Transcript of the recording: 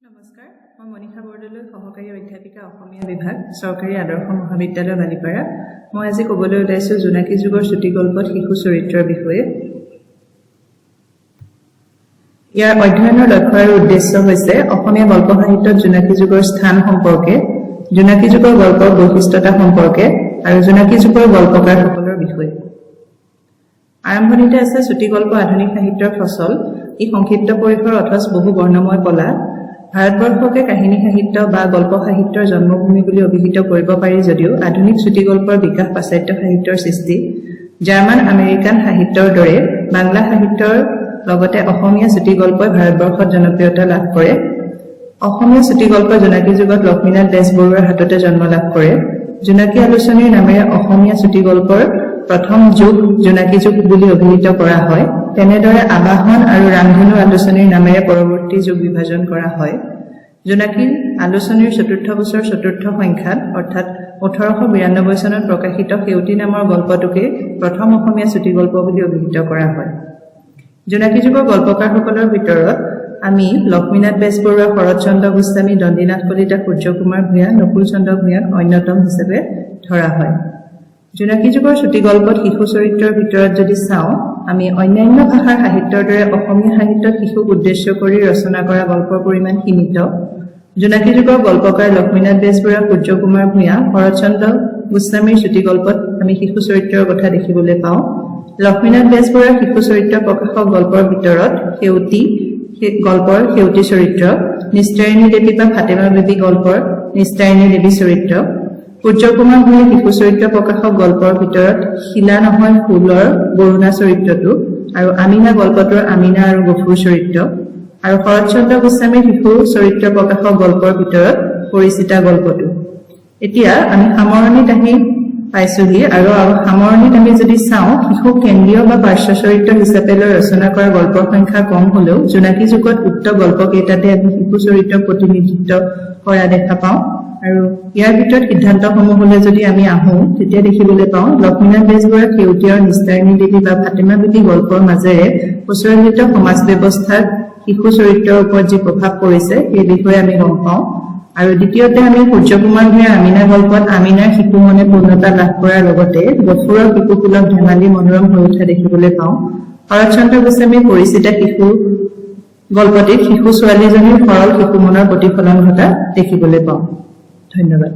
নমস্কাৰ মই মনিষা বৰদলৈ সহকাৰী অধ্যাপিকা অসমীয়া বিভাগ চৰকাৰী আদৰ্শ মহাবিদ্যালয় বালিপাৰা মই আজি ক'বলৈ ওলাইছো জোনাকী যুগৰ চুটিগল্পত শিশু চৰিত্ৰৰ বিষয়ে ইয়াৰ অধ্যয়নৰ লক্ষ্য আৰু উদ্দেশ্য হৈছে অসমীয়া গল্প সাহিত্যত জোনাকী যুগৰ স্থান সম্পৰ্কে জোনাকী যুগৰ গল্পৰ বৈশিষ্ট্যতা সম্পৰ্কে আৰু জোনাকী যুগৰ গল্পকাৰসকলৰ বিষয়ে আৰম্ভণিতে আছে চুটিগল্প আধুনিক সাহিত্যৰ ফসল ই সংক্ষিপ্ত পৰিসৰ অথচ বহু বৰ্ণময় কলা ভাৰতবৰ্ষকে কাহিনী সাহিত্য বা গল্প সাহিত্যৰ জন্মভূমি বুলি অভিহিত কৰিব পাৰি যদিও আধুনিক চুটিগল্পৰ বিকাশ পাশ্চাত্য সাহিত্যৰ সৃষ্টি জাৰ্মান আমেৰিকান সাহিত্যৰ দৰে বাংলা সাহিত্যৰ লগতে অসমীয়া চুটিগল্পই ভাৰতবৰ্ষত জনপ্ৰিয়তা লাভ কৰে অসমীয়া চুটিগল্প জোনাকী যুগত লক্ষ্মীনাথ বেজবৰুৱাৰ হাততে জন্ম লাভ কৰে জোনাকী আলোচনীৰ নামেৰে অসমীয়া চুটিগল্পৰ প্ৰথম যুগ জোনাকী যুগ বুলি অভিহিত কৰা হয় তেনেদৰে আবাহন আৰু ৰামধেনু আলোচনীৰ নামেৰে পৰৱৰ্তী যুগ বিভাজন কৰা হয় জোনাকী আলোচনীৰ চতুৰ্থ বছৰ চতুৰ্থ সংখ্যাত অৰ্থাৎ 1892 চনত প্ৰকাশিত সেউতী নামৰ গল্পটোকে প্ৰথম অসমীয়া চুটিগল্প বুলি অভিহিত কৰা হয় জোনাকী যুগৰ গল্পকাৰসকলৰ ভিতৰত আমি লক্ষ্মীনাথ বেজবৰুৱা শৰৎচন্দ্ৰ গোস্বামী দণ্ডিনাথ কলিতা সূৰ্যকুমাৰ ভূঞা নকুল চন্দ্ৰ ভূঞাক অন্যতম হিচাপে ধৰা হয় জোনাকী যুগৰ চুটিগল্পত শিশু চৰিত্ৰৰ ভিতৰত যদি চাওঁ আমি অন্যান্য ভাষাৰ সাহিত্যৰ দৰে অসমীয়া সাহিত্যত শিশুক উদ্দেশ্য কৰি ৰচনা কৰা গল্পৰ পৰিমাণ সীমিত জোনাকী যুগৰ গল্পকাৰ লক্ষ্মীনাথ বেজবৰুৱা সূৰ্যকুমাৰ ভূঞা শৰৎচন্দ্ৰ গোস্বামীৰ চুটিগল্পত আমি শিশু চৰিত্ৰৰ কথা দেখিবলৈ পাওঁ লক্ষ্মীনাথ বেজবৰুৱাৰ শিশু চৰিত্ৰ প্ৰকাশক গল্পৰ ভিতৰত সেউতী গল্পৰ সেউতী চৰিত্ৰ নিস্তাৰিণী দেৱী বা ফাতেমা বেবী গল্পৰ নিস্তাৰিণী দেৱী চৰিত্ৰ সূৰ্যকুমাৰ ভূঞাৰ শিশু চৰিত্ৰ প্ৰকাশক গল্পৰ ভিতৰত শিলা নহয় ফুলৰ বৰুণা চৰিত্ৰটো আৰু আমিনা গল্পটোৰ আমিনা আৰু গফুৰ চৰিত্ৰ আৰু শৰৎচন্দ্ৰ গোস্বামীৰ শিশু চৰিত্ৰ প্ৰকাশক গল্পৰ ভিতৰত পৰিচিতা গল্পটো এতিয়া আমি সামৰণিত আহি পাইছোহি আৰু সামৰণিত আমি যদি চাওঁ শিশু কেন্দ্ৰীয় বা পাৰ্শ্ব চৰিত্ৰ হিচাপে লৈ ৰচনা কৰা গল্পৰ সংখ্যা কম হলেও জোনাকী যুগত উক্ত গল্পকেইটাতে আমি শিশু চৰিত্ৰক প্ৰতিনিধিত্ব কৰা দেখা পাওঁ আৰু ইয়াৰ ভিতৰত সিদ্ধান্তসমূহলৈ যদি আমি আহো তেতিয়া দেখিবলৈ পাওঁ লক্ষ্মীনাথ বেজবৰুৱাৰ সেউতী আৰু নিস্তাৰিণী দেৱী বা ফাতেমা বেবী গল্পৰ মাজেৰে প্ৰচলিত সমাজ ব্যৱস্থাত শিশু চৰিত্ৰৰ ওপৰত যি প্ৰভাৱ পৰিছে সেই বিষয়ে আমি গম পাওঁ আৰু দ্বিতীয়তে আমি সূৰ্যকুমাৰ ভূঞাৰ আমিনা গল্পত আমিনাৰ শিশু মনে পূৰ্ণতা লাভ কৰাৰ লগতে গফুৰৰ শিশুসুলভ ধেমালি মনোৰম হৈ উঠা দেখিবলৈ পাওঁ শৰৎচন্দ্ৰ গোস্বামীৰ পৰিচিতা শিশু গল্পটিত শিশু ছোৱালীজনীৰ সৰল শিশু মনৰ প্ৰতিফলন ঘটা দেখিবলৈ পাওঁ ধন্যবাদ